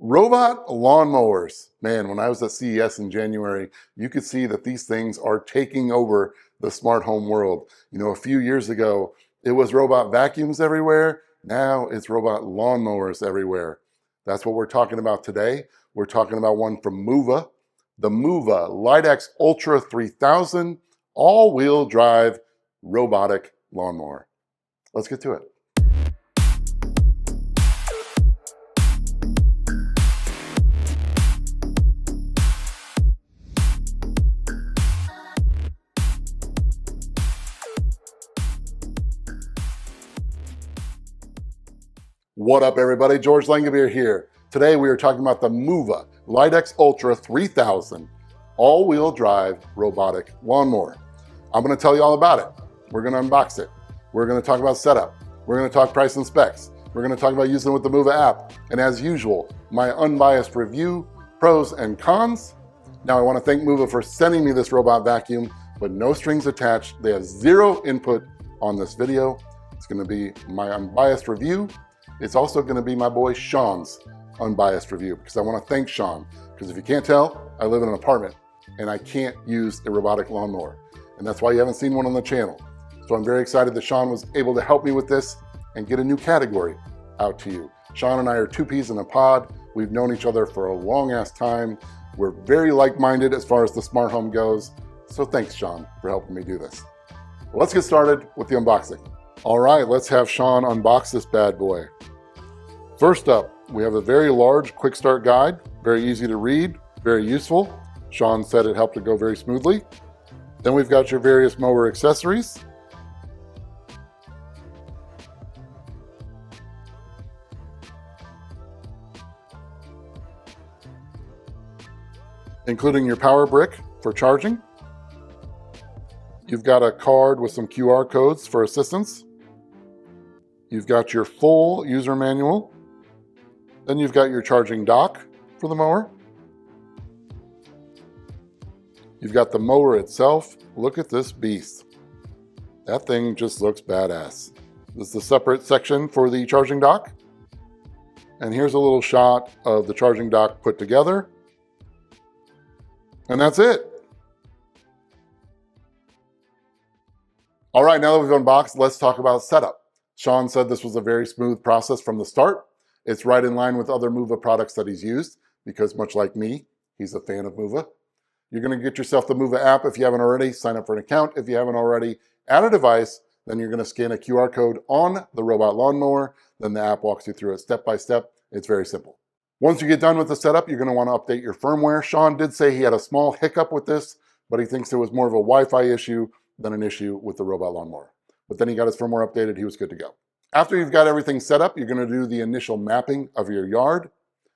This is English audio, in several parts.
Robot lawnmowers. Man, when I was at CES in January, you could see that these things are taking over the smart home world. You know, a few years ago, it was robot vacuums everywhere. Now it's robot lawnmowers everywhere. That's what we're talking about today. We're talking about one from MOVA, the MOVA Lidax Ultra 3000 all-wheel drive robotic lawnmower. Let's get to it. What up, everybody? George Langevere here. Today we are talking about the MOVA Lidax Ultra 3000 all-wheel drive robotic lawnmower. I'm going to tell you all about it. We're going to unbox it. We're going to talk about setup. We're going to talk price and specs. We're going to talk about using it with the MOVA app. And as usual, my unbiased review, pros and cons. Now I want to thank MOVA for sending me this robot vacuum, but no strings attached. They have zero input on this video. It's going to be my unbiased review. It's also going to be my boy Sean's unbiased review, because I want to thank Sean, because if you can't tell, I live in an apartment and I can't use a robotic lawnmower. And that's why you haven't seen one on the channel. So I'm very excited that Sean was able to help me with this and get a new category out to you. Sean and I are two peas in a pod. We've known each other for a long ass time. We're very like-minded as far as the smart home goes. So thanks, Sean, for helping me do this. Well, let's get started with the unboxing. All right, let's have Sean unbox this bad boy. First up, we have a very large quick start guide, very easy to read, very useful. Sean said it helped it go very smoothly. Then we've got your various mower accessories. Including your power brick for charging. You've got a card with some QR codes for assistance. You've got your full user manual. Then you've got your charging dock for the mower. You've got the mower itself. Look at this beast. That thing just looks badass. This is the separate section for the charging dock. And here's a little shot of the charging dock put together. And that's it. All right, now that we've unboxed, let's talk about setup. Sean said this was a very smooth process from the start. It's right in line with other MOVA products that he's used, because much like me, he's a fan of MOVA. You're going to get yourself the MOVA app if you haven't already. Sign up for an account if you haven't already. Add a device, then you're going to scan a QR code on the robot lawnmower. Then the app walks you through it step by step. It's very simple. Once you get done with the setup, you're going to want to update your firmware. Sean did say he had a small hiccup with this, but he thinks it was more of a Wi-Fi issue than an issue with the robot lawnmower. But then he got his firmware updated. He was good to go. After you've got everything set up, you're going to do the initial mapping of your yard.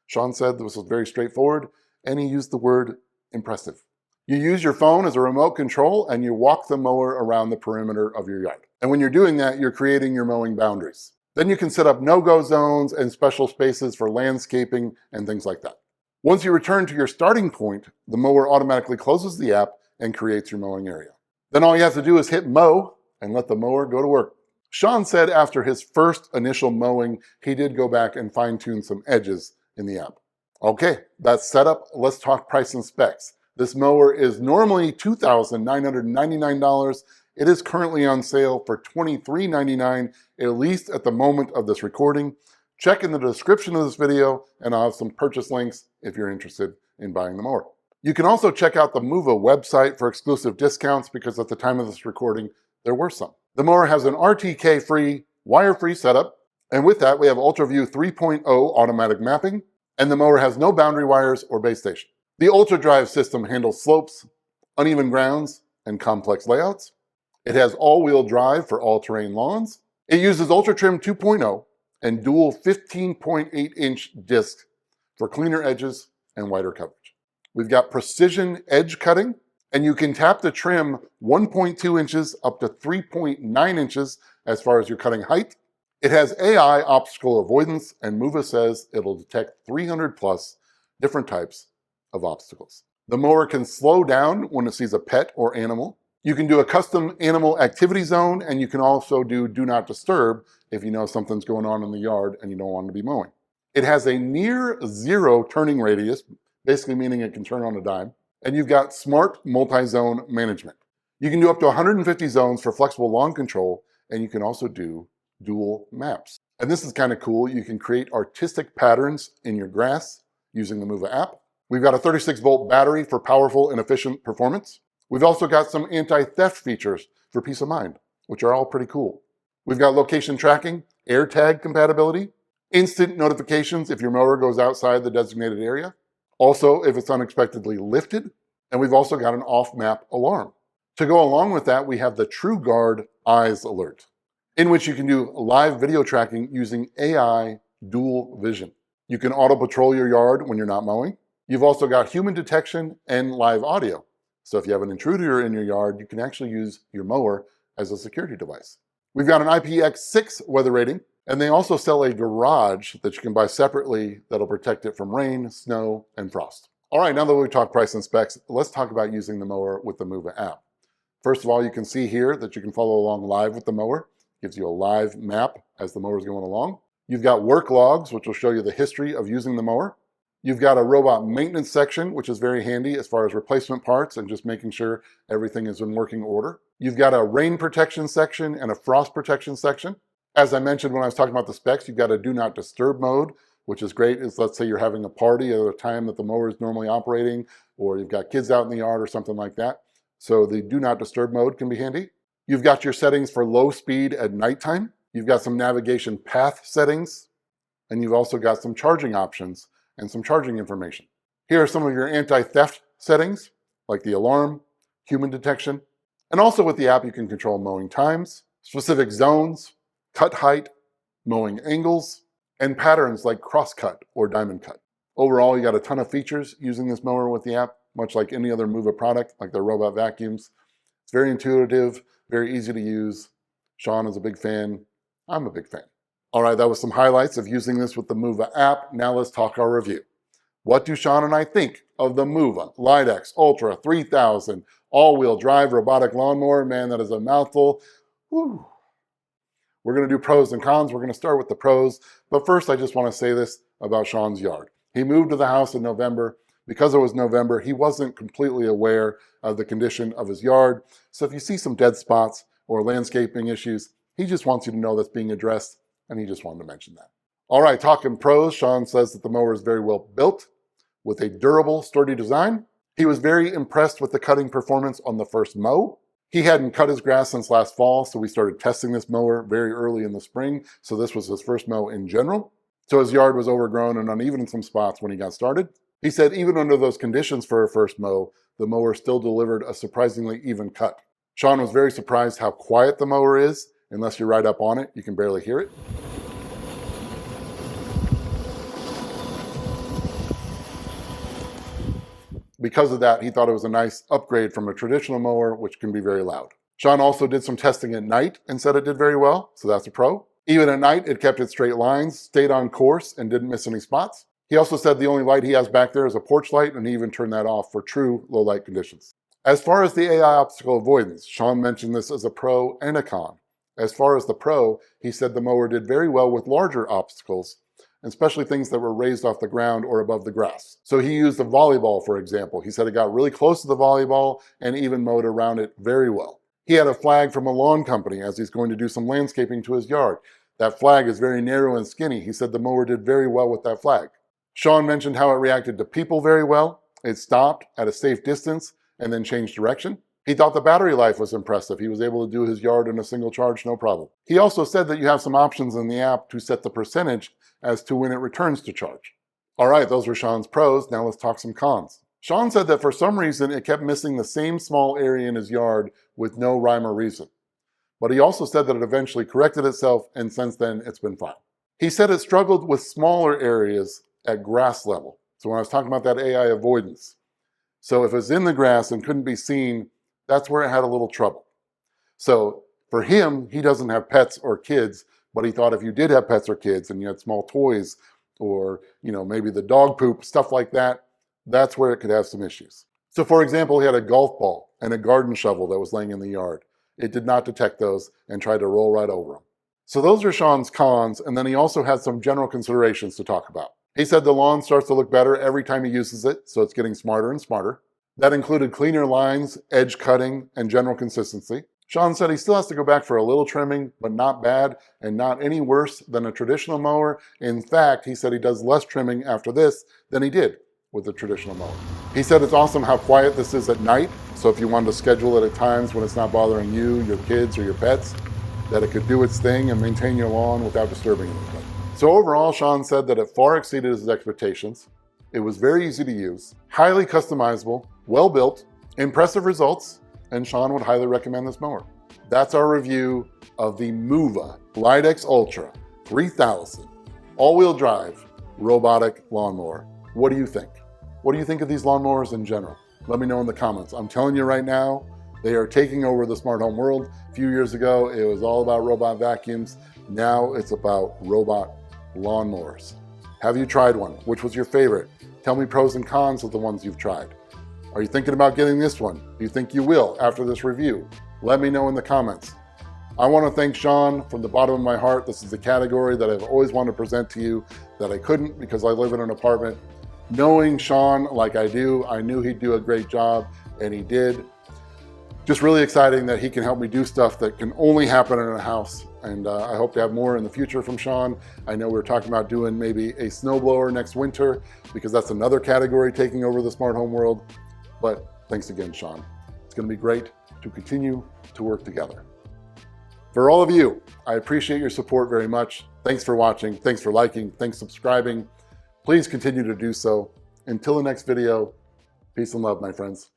Sean said this was very straightforward, and he used the word impressive. You use your phone as a remote control, and you walk the mower around the perimeter of your yard. And when you're doing that, you're creating your mowing boundaries. Then you can set up no-go zones and special spaces for landscaping and things like that. Once you return to your starting point, the mower automatically closes the app and creates your mowing area. Then all you have to do is hit mow and let the mower go to work. Sean said after his first initial mowing, he did go back and fine-tune some edges in the app. Okay, that's set up. Let's talk price and specs. This mower is normally $2,999. It is currently on sale for $23.99, at least at the moment of this recording. Check in the description of this video, and I'll have some purchase links if you're interested in buying the mower. You can also check out the MOVA website for exclusive discounts, because at the time of this recording, there were some. The mower has an RTK-free, wire-free setup, and with that, we have UltraView 3.0 automatic mapping, and the mower has no boundary wires or base station. The UltraDrive system handles slopes, uneven grounds, and complex layouts. It has all-wheel drive for all-terrain lawns. It uses UltraTrim 2.0 and dual 15.8-inch discs for cleaner edges and wider coverage. We've got precision edge cutting, and you can tap the trim 1.2 inches up to 3.9 inches as far as your cutting height. It has AI obstacle avoidance, and MOVA says it'll detect 300 plus different types of obstacles. The mower can slow down when it sees a pet or animal. You can do a custom animal activity zone, and you can also do not disturb if you know something's going on in the yard and you don't want to be mowing. It has a near zero turning radius, basically meaning it can turn on a dime. And you've got smart multi-zone management. You can do up to 150 zones for flexible lawn control, and you can also do dual maps. And this is kind of cool. You can create artistic patterns in your grass using the MOVA app. We've got a 36-volt battery for powerful and efficient performance. We've also got some anti-theft features for peace of mind, which are all pretty cool. We've got location tracking, AirTag compatibility, instant notifications if your mower goes outside the designated area, also if it's unexpectedly lifted, and we've also got an off-map alarm. To go along with that, we have the TrueGuard Eyes Alert, in which you can do live video tracking using AI dual vision. You can auto patrol your yard when you're not mowing. You've also got human detection and live audio. So if you have an intruder in your yard, you can actually use your mower as a security device. We've got an IPX6 weather rating, and they also sell a garage that you can buy separately that'll protect it from rain, snow, and frost. All right, now that we've talked price and specs, let's talk about using the mower with the MOVA app. First of all, you can see here that you can follow along live with the mower. It gives you a live map as the mower is going along. You've got work logs, which will show you the history of using the mower. You've got a robot maintenance section, which is very handy as far as replacement parts and just making sure everything is in working order. You've got a rain protection section and a frost protection section. As I mentioned when I was talking about the specs, you've got a do not disturb mode, which is great. Is let's say you're having a party at a time that the mower is normally operating, or you've got kids out in the yard or something like that. So the do not disturb mode can be handy. You've got your settings for low speed at nighttime. You've got some navigation path settings, and you've also got some charging options and some charging information. Here are some of your anti-theft settings, like the alarm, human detection, and also with the app you can control mowing times, specific zones, cut height, mowing angles, and patterns like cross-cut or diamond cut. Overall, you got a ton of features using this mower with the app, much like any other MOVA product, like their robot vacuums. It's very intuitive, very easy to use. Sean is a big fan. I'm a big fan. All right, that was some highlights of using this with the MOVA app. Now let's talk our review. What do Sean and I think of the MOVA Lidax Ultra 3000 all-wheel drive robotic lawnmower? Man, that is a mouthful. Whew. We're going to do pros and cons. We're going to start with the pros. But first, I just want to say this about Sean's yard. He moved to the house in November. Because it was November, he wasn't completely aware of the condition of his yard. So if you see some dead spots or landscaping issues, he just wants you to know that's being addressed, and he just wanted to mention that. All right, talking pros, Sean says that the mower is very well built with a durable, sturdy design. He was very impressed with the cutting performance on the first mow. He hadn't cut his grass since last fall, so we started testing this mower very early in the spring. So this was his first mow in general. So his yard was overgrown and uneven in some spots when he got started. He said even under those conditions for a first mow, the mower still delivered a surprisingly even cut. Sean was very surprised how quiet the mower is. Unless you're right up on it, you can barely hear it. Because of that, he thought it was a nice upgrade from a traditional mower, which can be very loud. Sean also did some testing at night and said it did very well, so that's a pro. Even at night, it kept its straight lines, stayed on course, and didn't miss any spots. He also said the only light he has back there is a porch light, and he even turned that off for true low light conditions. As far as the AI obstacle avoidance, Sean mentioned this as a pro and a con. As far as the pro, he said the mower did very well with larger obstacles, especially things that were raised off the ground or above the grass. So he used a volleyball, for example. He said it got really close to the volleyball and even mowed around it very well. He had a flag from a lawn company as he's going to do some landscaping to his yard. That flag is very narrow and skinny. He said the mower did very well with that flag. Sean mentioned how it reacted to people very well. It stopped at a safe distance and then changed direction. He thought the battery life was impressive. He was able to do his yard in a single charge, no problem. He also said that you have some options in the app to set the percentage as to when it returns to charge. All right, those were Sean's pros. Now let's talk some cons. Sean said that for some reason it kept missing the same small area in his yard with no rhyme or reason. But he also said that it eventually corrected itself, and since then it's been fine. He said it struggled with smaller areas at grass level. So when I was talking about that AI avoidance, so if it's in the grass and couldn't be seen, that's where it had a little trouble. So for him, he doesn't have pets or kids, but he thought if you did have pets or kids and you had small toys or, maybe the dog poop, stuff like that, that's where it could have some issues. So for example, he had a golf ball and a garden shovel that was laying in the yard. It did not detect those and tried to roll right over them. So those are Sean's cons, and then he also had some general considerations to talk about. He said the lawn starts to look better every time he uses it, so it's getting smarter and smarter. That included cleaner lines, edge cutting, and general consistency. Sean said he still has to go back for a little trimming, but not bad and not any worse than a traditional mower. In fact, he said he does less trimming after this than he did with a traditional mower. He said it's awesome how quiet this is at night, so if you wanted to schedule it at times when it's not bothering you, your kids, or your pets, that it could do its thing and maintain your lawn without disturbing anything. So overall, Sean said that it far exceeded his expectations. It was very easy to use, highly customizable, well built, impressive results, and Sean would highly recommend this mower. That's our review of the MOVA Lidax Ultra 3000 all-wheel drive robotic lawnmower. What do you think? What do you think of these lawnmowers in general? Let me know in the comments. I'm telling you right now, they are taking over the smart home world. A few years ago, it was all about robot vacuums. Now it's about robot lawnmowers. Have you tried one? Which was your favorite? Tell me pros and cons of the ones you've tried. Are you thinking about getting this one? Do you think you will after this review? Let me know in the comments. I want to thank Sean from the bottom of my heart. This is the category that I've always wanted to present to you that I couldn't because I live in an apartment. Knowing Sean like I do, I knew he'd do a great job, and he did. Just really exciting that he can help me do stuff that can only happen in a house. And I hope to have more in the future from Sean. I know we're talking about doing maybe a snowblower next winter because that's another category taking over the smart home world. But thanks again, Sean. It's going to be great to continue to work together. For all of you, I appreciate your support very much. Thanks for watching. Thanks for liking. Thanks for subscribing. Please continue to do so. Until the next video, peace and love, my friends.